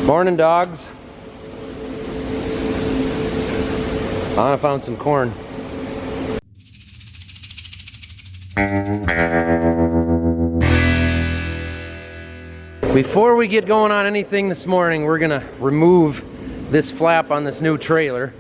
Morning, dogs. Anna found some corn. Before we get going on anything this morning, we're gonna remove this flap on this new trailer.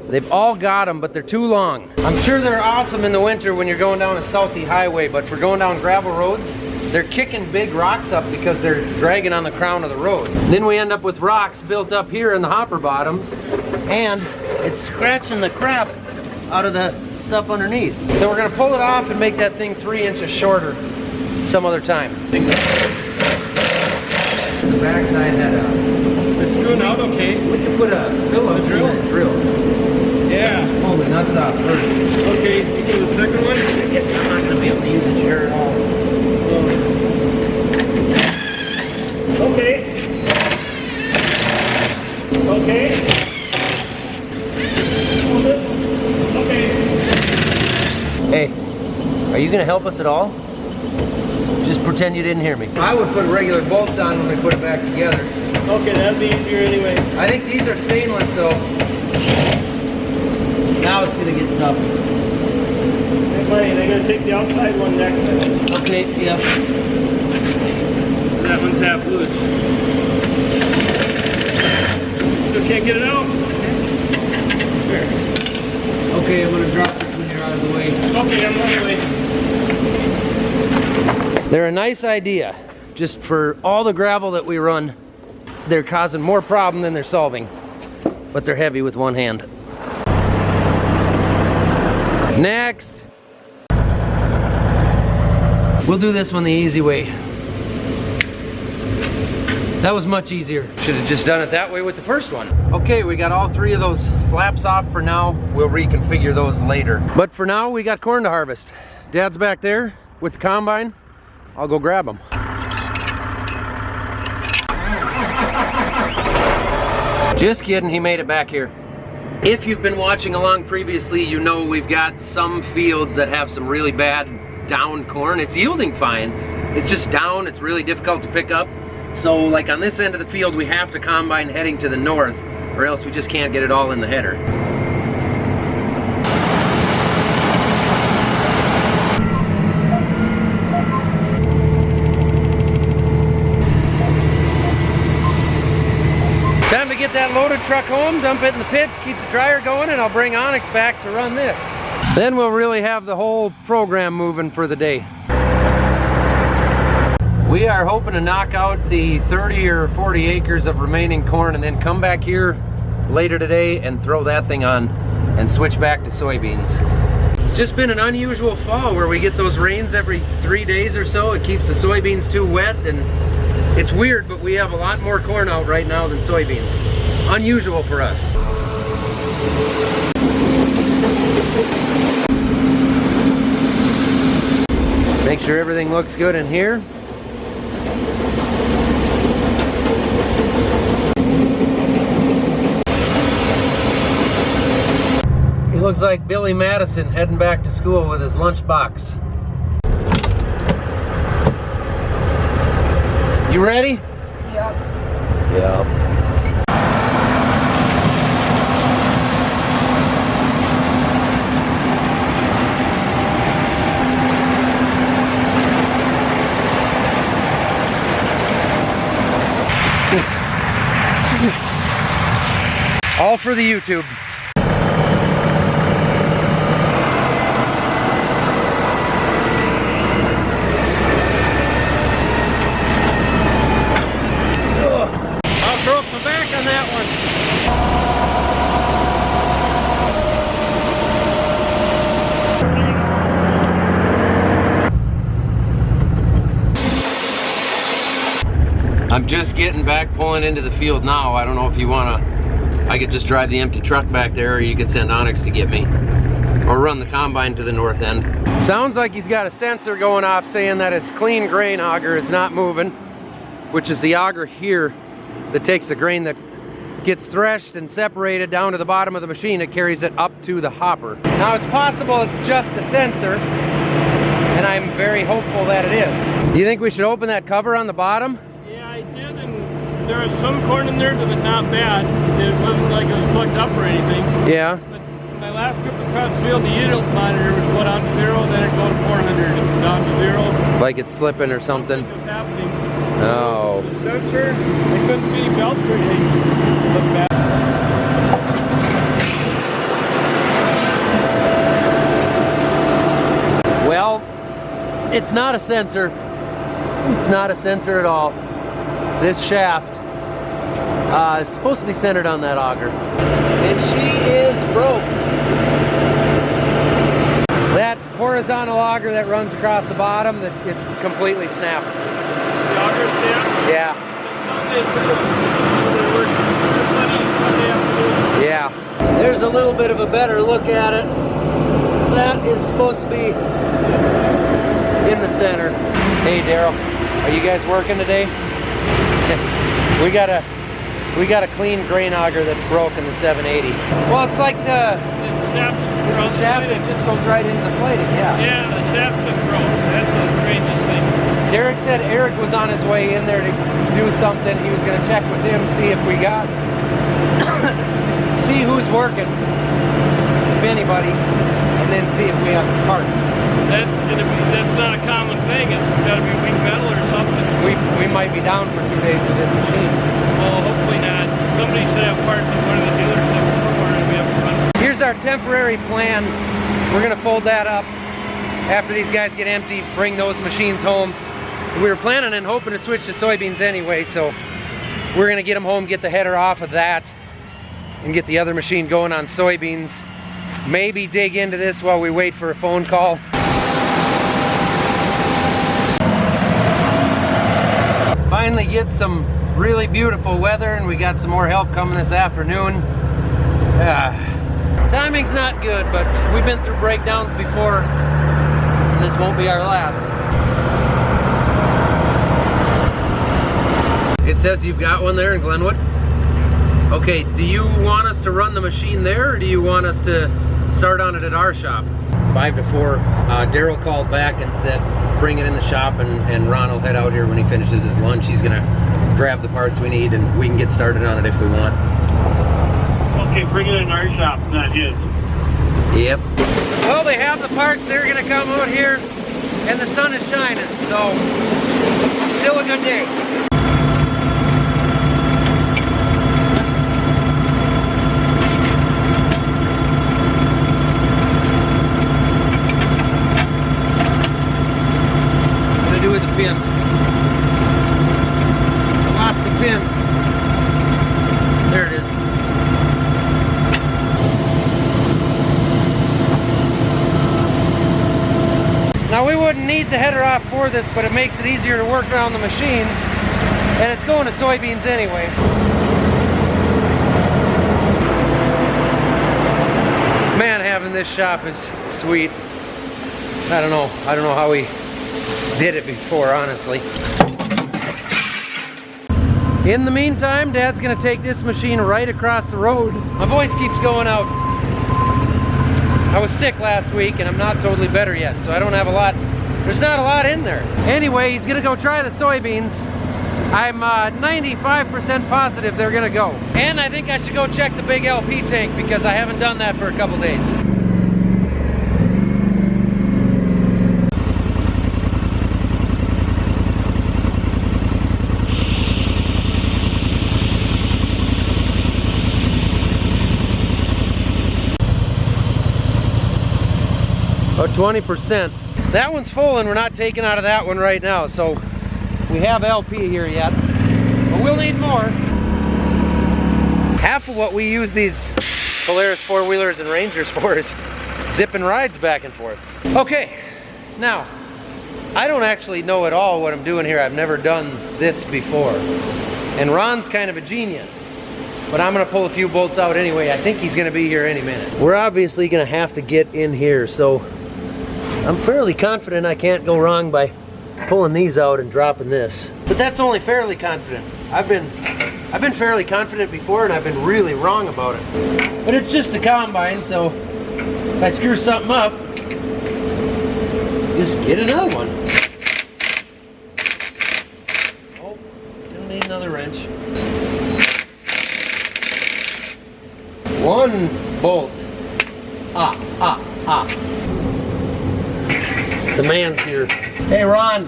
They've all got them, but they're too long. I'm sure they're awesome in the winter when you're going down a salty highway, but for going down gravel roads, they're kicking big rocks up because they're dragging on the crown of the road. Then we end up with rocks built up here in the hopper bottoms, and it's scratching the crap out of the stuff underneath. So we're gonna pull it off and make that thing 3 inches shorter some other time. The backside had it's screwing out okay. We can put a pillow drill. Yeah. Pull the nuts out first. Okay, you do the second one? I guess I'm not gonna be able to use it here at all. Okay. Okay. Hold it. Okay. Hey, are you gonna help us at all? Just pretend you didn't hear me. I would put regular bolts on when we put it back together. Okay, that'd be easier anyway. I think these are stainless though. Now it's gonna get tough. Hey buddy, they're gonna take the outside one next time. Okay, yeah. That one's half loose. Still can't get it out? Here. Okay, I'm gonna drop this when you're out of the way. Okay, I'm on the way. They're a nice idea. Just for all the gravel that we run, they're causing more problem than they're solving. But they're heavy with one hand. Next. We'll do this one the easy way. That was much easier. Should have just done it that way with the first one. Okay, we got all 3 of those flaps off for now. We'll reconfigure those later. But for now, we got corn to harvest. Dad's back there with the combine. I'll go grab them. Just kidding, he made it back here. If you've been watching along previously, you know we've got some fields that have some really bad down corn. It's yielding fine. It's just down, it's really difficult to pick up. So like on this end of the field, we have to combine heading to the north, or else we just can't get it all in the header. Time to get that loaded truck home, dump it in the pits, keep the dryer going, and I'll bring Onyx back to run this. Then we'll really have the whole program moving for the day. We are hoping to knock out the 30 or 40 acres of remaining corn and then come back here later today and throw that thing on and switch back to soybeans. It's just been an unusual fall where we get those rains every 3 days or so. It keeps the soybeans too wet, and it's weird, but we have a lot more corn out right now than soybeans. Unusual for us. Make sure everything looks good in here. He looks like Billy Madison heading back to school with his lunchbox. You ready? Yep. Yep. All for the YouTube. I'll throw up my back on that one. I'm just getting back, pulling into the field now. I don't know if you wanna, I could just drive the empty truck back there, or you could send Onyx to get me, or run the combine to the north end. Sounds like he's got a sensor going off saying that his clean grain auger is not moving, which is the auger here that takes the grain that gets threshed and separated down to the bottom of the machine. It carries it up to the hopper. Now it's possible it's just a sensor, and I'm very hopeful that it is. Do you think we should open that cover on the bottom? Yeah, I did, and there was some corn in there, but not bad. It wasn't like it was plugged up or anything. Yeah. But my last trip across the field, the yield monitor would go down to 0, then it'd go to 400, and down to 0. Like it's slipping or something. Something was happening. Oh. The sensor, it couldn't be belt or anything. It looked bad. Well, it's not a sensor. It's not a sensor at all. This shaft is supposed to be centered on that auger. And she is broke. That horizontal auger that runs across the bottom, it's completely snapped. The auger snapped? Yeah. Yeah. There's a little bit of a better look at it. That is supposed to be in the center. Hey Daryl, are you guys working today? we got a clean grain auger that's broken, the 780. Well, it's like the shaft that just goes right into the plating. Yeah. Yeah, the shaft just broke. That's the strangest thing. Derek said Eric was on his way in there to do something. He was going to check with him, see if we got, see who's working, if anybody, and then see if we have the parts. That's not a common thing. It's got to be weak metal or something. We might be down for 2 days with this machine. Well, hopefully not. Somebody should have parts at one of the dealerships somewhere and we have to run. Here's our temporary plan. We're going to fold that up after these guys get empty, bring those machines home. We were planning and hoping to switch to soybeans anyway, so we're going to get them home, get the header off of that, and get the other machine going on soybeans. Maybe dig into this while we wait for a phone call. Finally get some really beautiful weather, and we got some more help coming this afternoon. Timing's not good, but we've been through breakdowns before, and this won't be our last. It says you've got one there in Glenwood. Okay, do you want us to run the machine there, or do you want us to start on it at our shop? 5 to 4, Daryl called back and said bring it in the shop, and Ron will head out here when he finishes his lunch. He's gonna grab the parts we need and we can get started on it if we want. Okay, bring it in our shop, not his. Yep. Well, they have the parts. They're gonna come out here and the sun is shining, so still a good day. With the pin. I lost the pin. There it is. Now we wouldn't need the header off for this, but it makes it easier to work around the machine, and it's going to soybeans anyway. Man, having this shop is sweet. I don't know how we did it before, honestly. In the meantime, Dad's gonna take this machine right across the road. My voice keeps going out. I was sick last week and I'm not totally better yet, so I don't have a lot. There's not a lot in there. Anyway, he's gonna go try the soybeans. I'm 95% positive they're gonna go. And I think I should go check the big LP tank because I haven't done that for a couple days. Oh, 20%. That one's full and we're not taking out of that one right now, so we have LP here yet, but we'll need more. Half of what we use these Polaris four-wheelers and Rangers for is zipping rides back and forth. Okay, now, I don't actually know at all what I'm doing here. I've never done this before. And Ron's kind of a genius, but I'm gonna pull a few bolts out anyway. I think he's gonna be here any minute. We're obviously gonna have to get in here, so I'm fairly confident I can't go wrong by pulling these out and dropping this. But that's only fairly confident. I've been fairly confident before and I've been really wrong about it. But it's just a combine, so if I screw something up, just get another one. Oh, still need another wrench. one bolt. The man's here. Hey Ron,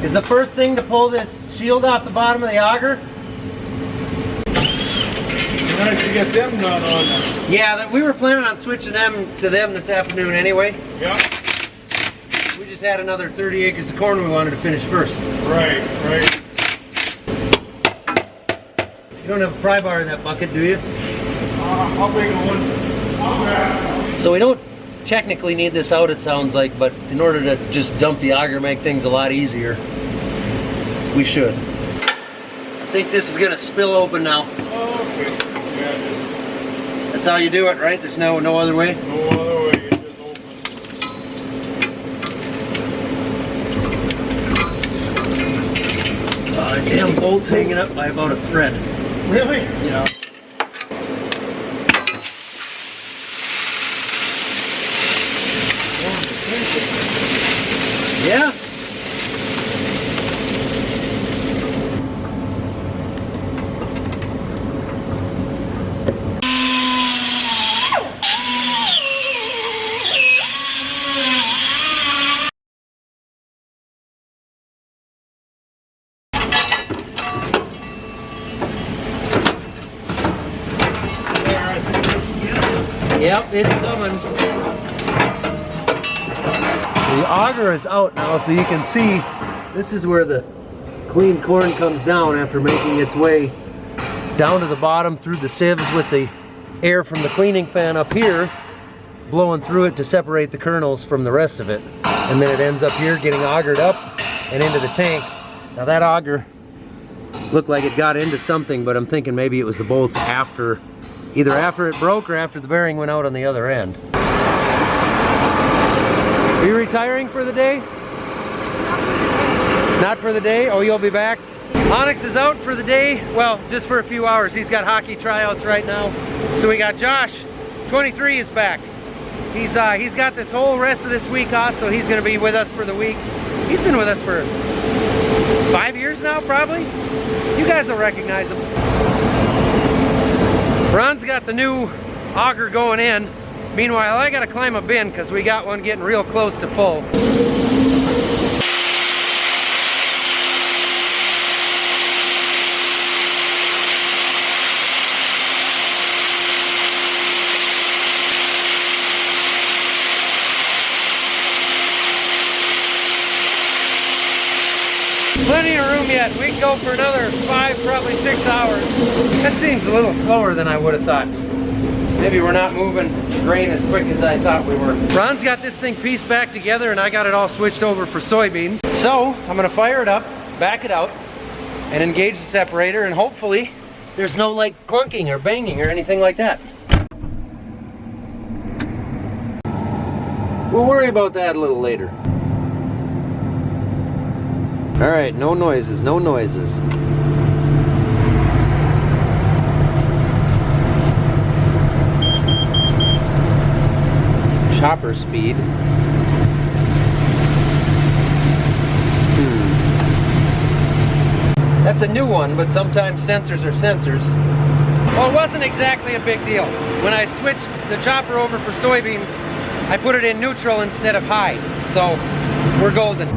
is the first thing to pull this shield off the bottom of the auger? Nice to get them not on there. Yeah, we were planning on switching them to them this afternoon anyway. Yeah. We just had another 30 acres of corn we wanted to finish first. Right. You don't have a pry bar in that bucket, do you? I'll bring one. So we don't technically need this out, it sounds like, but in order to just dump the auger, make things a lot easier, we should. I think this is gonna spill open now. Oh, okay. Yeah, That's how you do it, right? There's no other way? no other way. It just opens. Damn bolt's hanging up by about a thread. Really? Yeah. Yeah. Yep, it's coming. The auger is out now, so you can see this is where the clean corn comes down after making its way down to the bottom through the sieves with the air from the cleaning fan up here blowing through it to separate the kernels from the rest of it. And then it ends up here getting augered up and into the tank. Now that auger looked like it got into something, but I'm thinking maybe it was the bolts after, either after it broke or after the bearing went out on the other end. Are you retiring for the day? Not for the day? Oh, you'll be back? Onyx is out for the day. Well, just for a few hours. He's got hockey tryouts right now. So we got Josh, 23, is back. He's got this whole rest of this week off, so he's gonna be with us for the week. He's been with us for 5 years now, probably. You guys will recognize him. Ron's got the new auger going in. Meanwhile, I gotta climb a bin because we got one getting real close to full. Plenty of room yet. We can go for another 5, probably 6 hours. That seems a little slower than I would have thought. Maybe we're not moving grain as quick as I thought we were. Ron's got this thing pieced back together and I got it all switched over for soybeans. So I'm gonna fire it up, back it out, and engage the separator, and hopefully there's no like clunking or banging or anything like that. We'll worry about that a little later. All right, no noises, no noises. Chopper speed. That's a new one, but sometimes sensors are sensors. Well, it wasn't exactly a big deal. When I switched the chopper over for soybeans, I put it in neutral instead of high. So we're golden.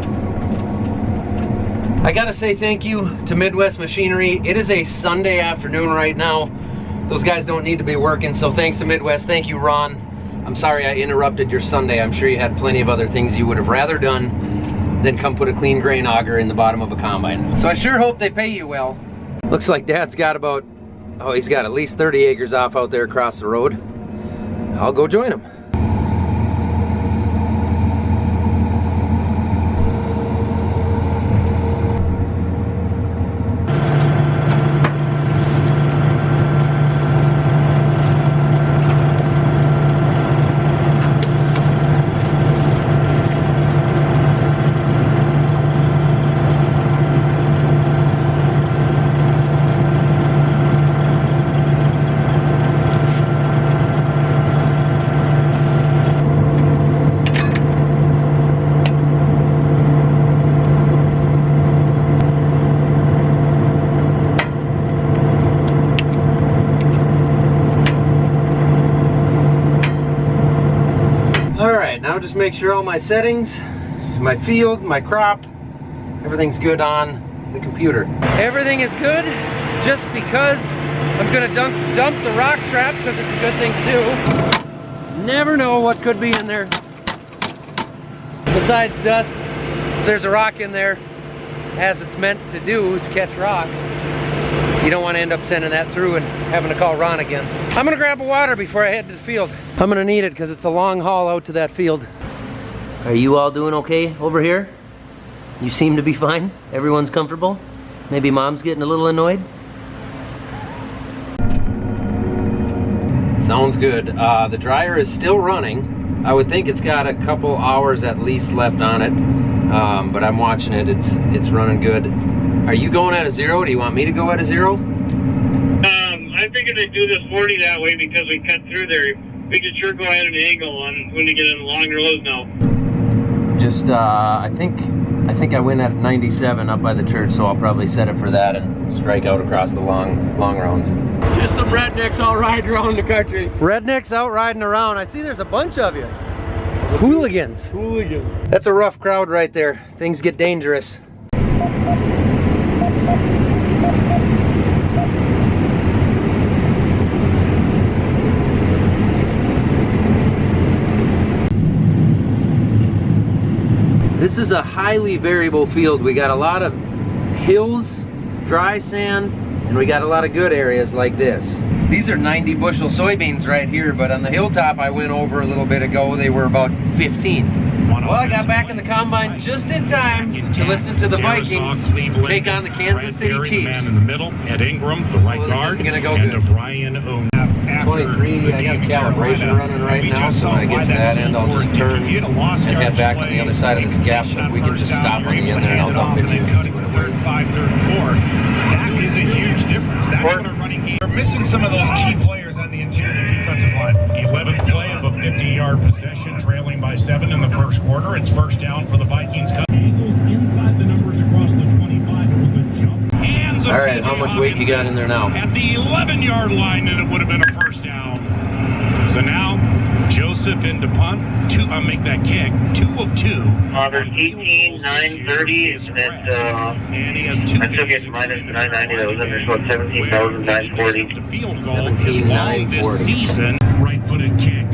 I gotta say thank you to Midwest Machinery. It is a Sunday afternoon right now. Those guys don't need to be working, so thanks to Midwest. Thank you, Ron. I'm sorry I interrupted your Sunday. I'm sure you had plenty of other things you would have rather done than come put a clean grain auger in the bottom of a combine. So I sure hope they pay you well. Looks like Dad's got about, oh, he's got at least 30 acres off out there across the road. I'll go join him. just make sure all my settings, my field, my crop, everything's good on the computer. Everything is good just because I'm gonna dump the rock trap because it's a good thing to do. Never know what could be in there. Besides dust, if there's a rock in there, as it's meant to do is catch rocks. You don't want to end up sending that through and having to call Ron again. I'm gonna grab a water before I head to the field. I'm gonna need it because it's a long haul out to that field. Are you all doing okay over here? You seem to be fine? Everyone's comfortable? Maybe mom's getting a little annoyed? Sounds good. The dryer is still running. I would think it's got a couple hours at least left on it, but I'm watching it. It's running good. Are you going at a 0? Do you want me to go at a 0? I figured they'd do this 40 that way because we cut through there. We could sure go at an angle on when we get in the long rows now. Just, I think I went at 97 up by the church, so I'll probably set it for that and strike out across the long rounds. Just some rednecks all riding around the country. Rednecks out riding around. I see there's a bunch of you. Hooligans. Hooligans. That's a rough crowd right there. Things get dangerous. This is a highly variable field. We got a lot of hills, dry sand, and we got a lot of good areas like this. These are 90 bushel soybeans right here, but on the hilltop I went over a little bit ago, they were about 15. Well, I got back in the combine just in time to listen to the Vikings take on the Kansas City Chiefs. In the middle, Ed Ingram, the right guard, this is gonna go and good. Brian O'Neal. 23, I got a calibration running right now, so when I get to that end, I'll just turn and head back on the other side of this gap, but we can just stop on the end there and I'll dump it in and see what it is. That is a huge difference. That's what a running game. They're missing some of those key players on the interior defensive line. 11th play of a 50-yard possession, trailing by 7 in the first quarter. It's first down for the Vikings. Eagles inside the numbers across the 25 with a jump. All right, how much weight you got in there now? At the 11-yard line, and it would have been a first down. So now, Joseph into punt. Make that kick. 2 of 2. There's 18, 930, and he has 2. I still get minus 990. That was under 17,940. The field goal 17,940. this season. Right-footed kick.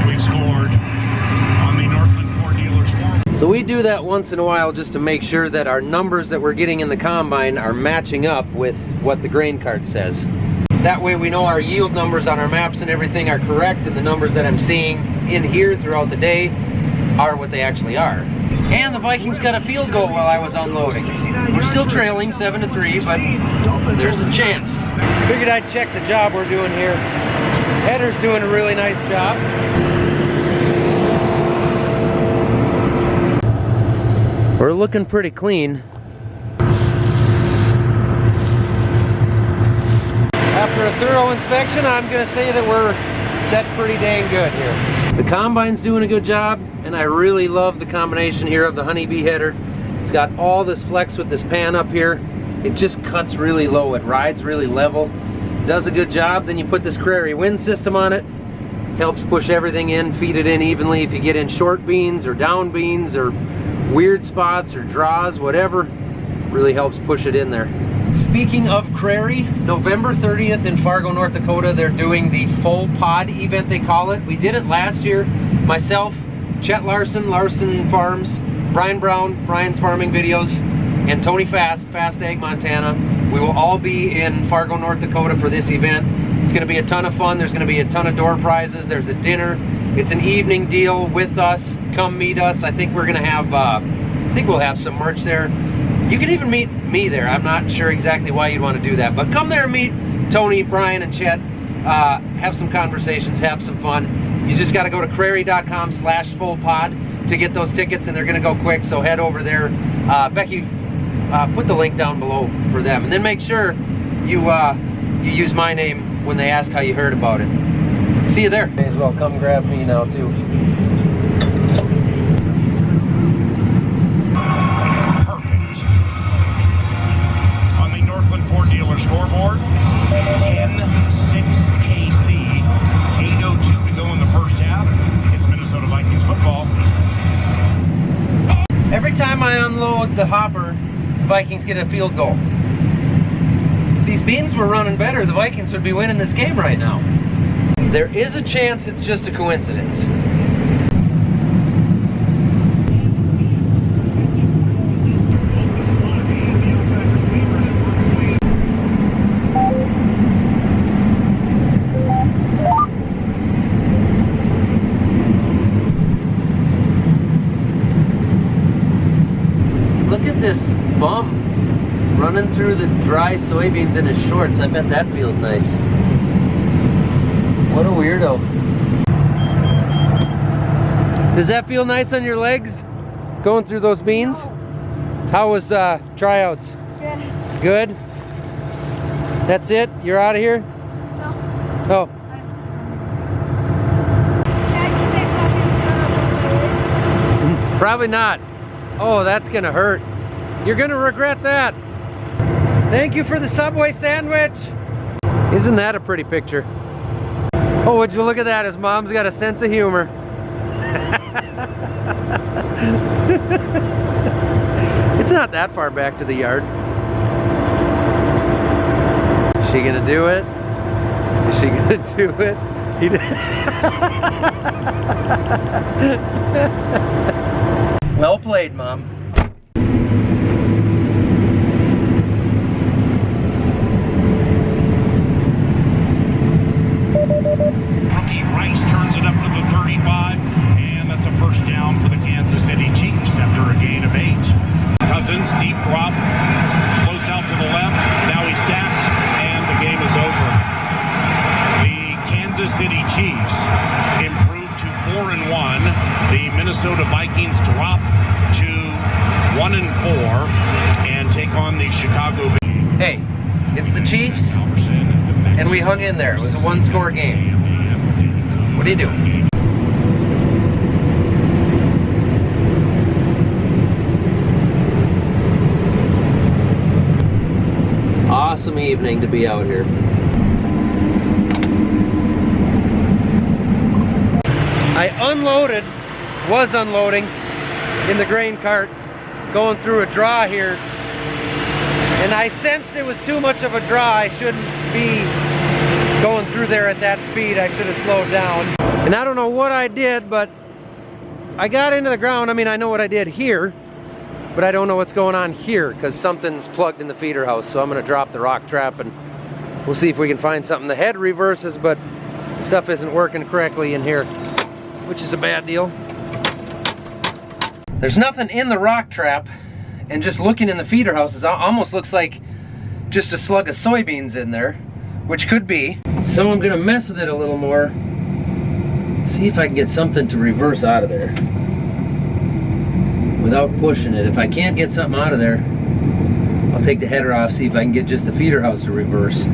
We've scored on the Northland Ford Dealers Forum. So we do that once in a while just to make sure that our numbers that we're getting in the combine are matching up with what the grain cart says. That way we know our yield numbers on our maps and everything are correct, and the numbers that I'm seeing in here throughout the day are what they actually are. And the Vikings got a field goal while I was unloading. We're still trailing 7-3, but there's a chance. Figured I'd check the job we're doing here. Header's doing a really nice job. We're looking pretty clean. After a thorough inspection, I'm gonna say that we're set pretty dang good here. The combine's doing a good job, and I really love the combination here of the honeybee header. It's got all this flex with this pan up here. It just cuts really low, it rides really level, does a good job. Then you put this Prairie Wind system on it, helps push everything in, feed it in evenly. If you get in short beans or down beans or weird spots or draws, whatever, really helps push it in there. Speaking of Prairie, November 30th in Fargo, North Dakota, they're doing the full pod event, they call it. We did it last year. Myself, Chet Larson, Larson Farms, Brian Brown, Brian's Farming Videos, and Tony Fast, Fast Ag Montana. We will all be in Fargo, North Dakota for this event. It's gonna be a ton of fun. There's gonna be a ton of door prizes. There's a dinner. It's an evening deal with us. Come meet us. I think we're gonna have, I think we'll have some merch there. You can even meet me there. I'm not sure exactly why you'd want to do that, but come there and meet Tony, Brian, and Chet. Have some conversations, have some fun. You just got to go to prairie.com/fullpod to get those tickets, and they're going to go quick, so head over there. Becky, put the link down below for them, and then make sure you use my name when they ask how you heard about it. See you there. May as well come grab me now, too. Scoreboard, 10-6 KC, 8:02 to go in the first half. It's Minnesota Vikings football. the hopper, the Vikings get a field goal. If these beans were running better, the Vikings would be winning this game right now. There is a chance it's just a coincidence. Look at this bum running through the dry soybeans in his shorts. I bet that feels nice. What a weirdo. Does that feel nice on your legs? Going through those beans? No. How was tryouts? Good. Good? That's it? You're out of here? No. Oh. Should I just say popping cut up my lips? Probably not. Oh, that's gonna hurt. You're gonna regret that. Thank you for the Subway sandwich. Isn't that a pretty picture? Oh, would you look at that? His mom's got a sense of humor. It's not that far back to the yard. Is she gonna do it? Is she gonna do it? He did. Well played, Mom. Rookie Rice turns it up to the 35, and that's a first down for the Kansas City Chiefs after a gain of 8. Cousins, deep drop, floats out to the left. Now he's sacked, and the game is over. The Kansas City Chiefs improved to 4-1. The Minnesota Vikings drop to 1-4 and take on the Chicago Bears. Hey, it's the Chiefs, and we hung in there. It was a one-score game. What are you doing? Awesome evening to be out here. I was unloading in the grain cart, going through a draw here, and I sensed it was too much of a draw. I shouldn't be going through there at that speed. I should have slowed down. And I don't know what I did, but I got into the ground. I mean, I know what I did here, but I don't know what's going on here because something's plugged in the feeder house. So I'm gonna drop the rock trap and we'll see if we can find something. The head reverses, but stuff isn't working correctly in here, which is a bad deal. There's nothing in the rock trap, and just looking in the feeder house, it almost looks like just a slug of soybeans in there, which could be. So I'm gonna mess with it a little more, see if I can get something to reverse out of there without pushing it. If I can't get something out of there, I'll take the header off, see if I can get just the feeder house to reverse.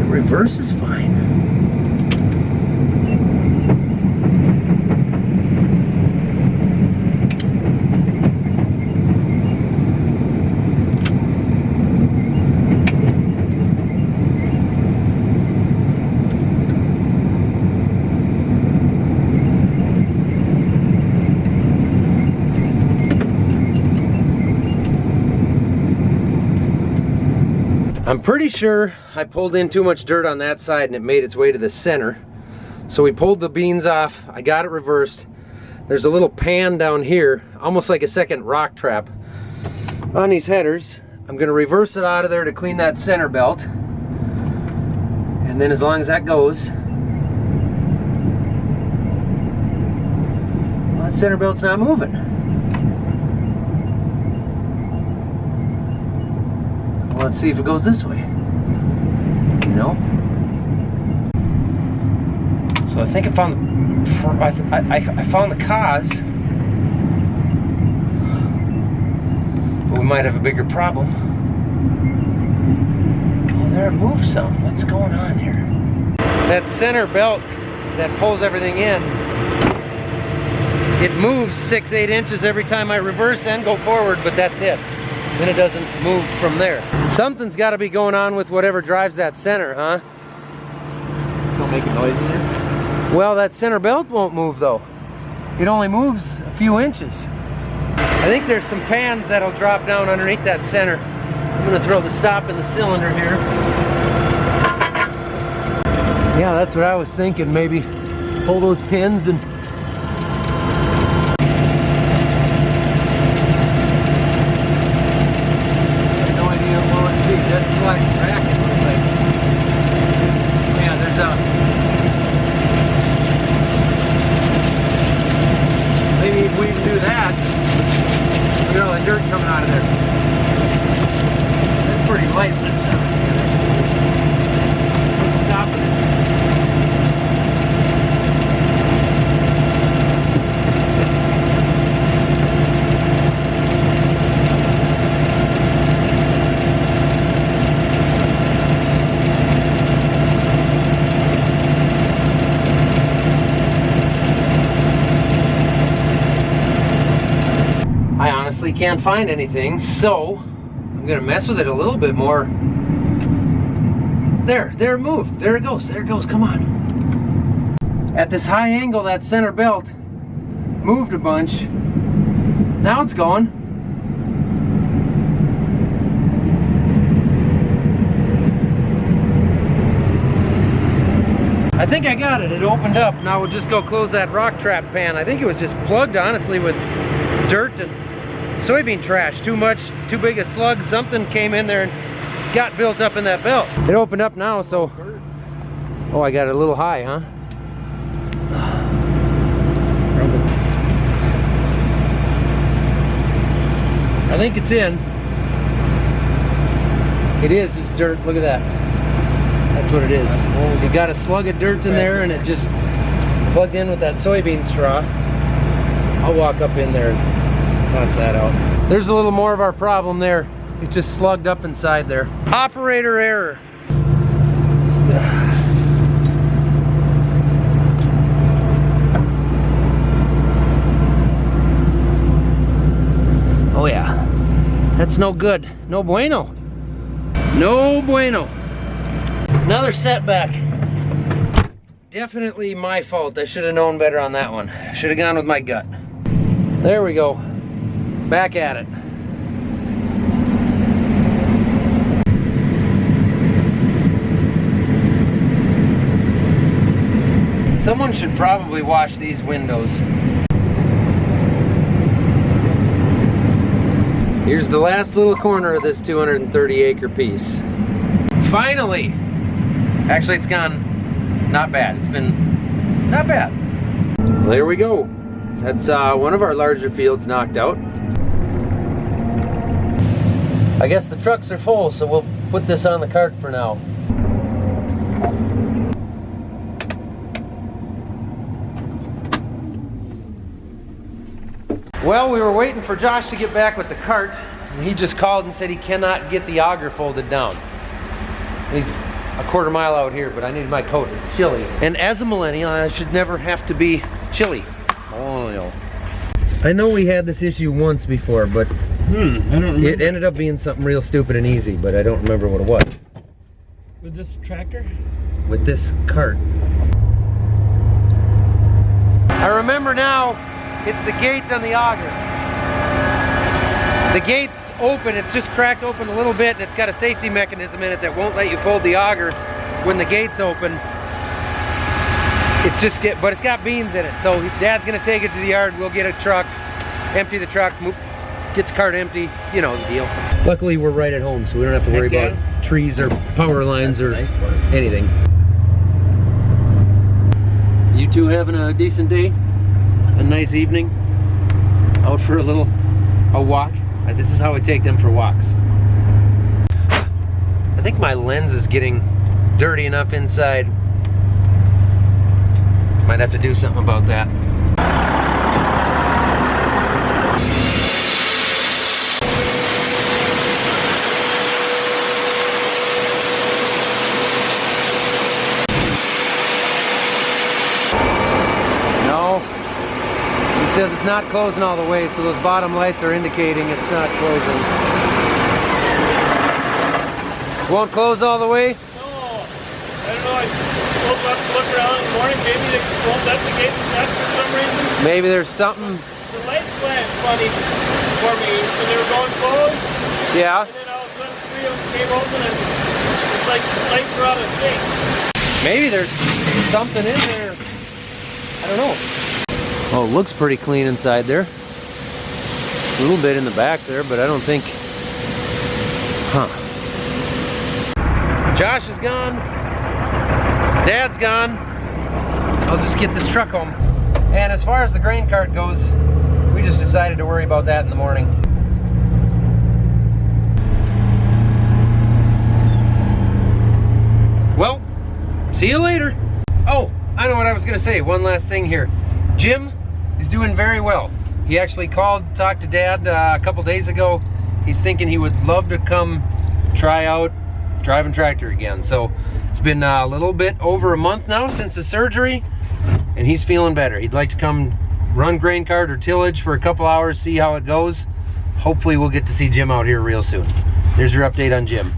Reverse is fine. I'm pretty sure I pulled in too much dirt on that side and it made its way to the center. So we pulled the beans off, I got it reversed. There's a little pan down here, almost like a second rock trap on these headers. I'm gonna reverse it out of there to clean that center belt. And then as long as that goes, well, that center belt's not moving. Let's see if it goes this way. No. So I think I found I found the cause, but we might have a bigger problem. Oh, there it moves some. What's going on here? That center belt that pulls everything in, it moves 6-8 inches every time I reverse and go forward, but that's it. then it doesn't move from there. Something's got to be going on with whatever drives that center, huh? Don't make a noise in there? Well, that center belt won't move though. It only moves a few inches. I think there's some pans that'll drop down underneath that center. I'm gonna throw the stop in the cylinder here. Yeah, that's what I was thinking. Maybe pull those pins and no idea what let's see. That slide bracket looks like. Yeah, there's maybe if we can do that. Look at all the dirt coming out of there. That's pretty light. Let's stop it. I honestly can't find anything, so I'm gonna mess with it a little bit more. There it moved. There it goes, come on. At this high angle, that center belt moved a bunch. Now it's going. I think I got it, it opened up. Now we'll just go close that rock trap pan. I think it was just plugged, honestly, with dirt and soybean trash. Too much, too big a slug, something came in there and got built up in that belt. It opened up now, so... Oh, I got it a little high, huh? I think it's in. It is just dirt, look at that. That's what it is. You got a slug of dirt in there and it just plugged in with that soybean straw. I'll walk up in there and toss that out. There's a little more of our problem there. It just slugged up inside there. Operator error. Oh yeah, that's no good. No bueno. No bueno. Another setback. Definitely my fault. I should have known better on that one. Should have gone with my gut. There we go. Back at it. Someone should probably wash these windows. Here's the last little corner of this 230 acre piece. Finally! Actually, it's gone not bad. It's been not bad. So there we go. That's one of our larger fields knocked out. I guess the trucks are full, so we'll put this on the cart for now. Well, we were waiting for Josh to get back with the cart, and he just called and said he cannot get the auger folded down. He's a quarter mile out here, but I need my coat. It's chilly. And as a millennial, I should never have to be chilly. Oh, I know we had this issue once before, but I don't remember. It ended up being something real stupid and easy, but I don't remember what it was. With this tractor? With this cart. I remember now. It's the gate on the auger. The gate's open, it's just cracked open a little bit, and it's got a safety mechanism in it that won't let you fold the auger when the gate's open. It's just but it's got beans in it, so Dad's gonna take it to the yard. We'll get a truck, empty the truck, get the cart empty, you know the deal. Luckily we're right at home, so we don't have to worry about trees or power lines or anything. You two having a decent day? A nice evening? Out for a walk? This is how I take them for walks. I think my lens is getting dirty enough inside. Might have to do something about that. It says it's not closing all the way, so those bottom lights are indicating it's not closing. Won't close all the way? No. I don't know. I woke up to look around in the morning. Maybe they won't let the gate shut for some reason. Maybe there's something. The lights went funny for me. So they were going closed. Yeah. And then all of a sudden 3 of them came open and it's like the lights were out of sync. Maybe there's something in there. I don't know. Oh, it looks pretty clean inside there. A little bit in the back there, but I don't think... Huh. Josh is gone. Dad's gone. I'll just get this truck home. And as far as the grain cart goes, we just decided to worry about that in the morning. Well, see you later. Oh, I know what I was gonna say. One last thing here. Jim is doing very well. He actually called, talked to Dad a couple days ago. He's thinking he would love to come try out driving tractor again. So it's been a little bit over a month now since the surgery, and he's feeling better. He'd like to come run grain cart or tillage for a couple hours, see how it goes. Hopefully we'll get to see Jim out here real soon. There's your update on Jim.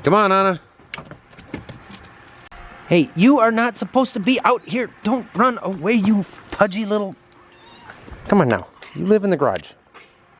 Come on, Anna. Hey, you are not supposed to be out here. Don't run away, you pudgy little... Come on now. You live in the garage.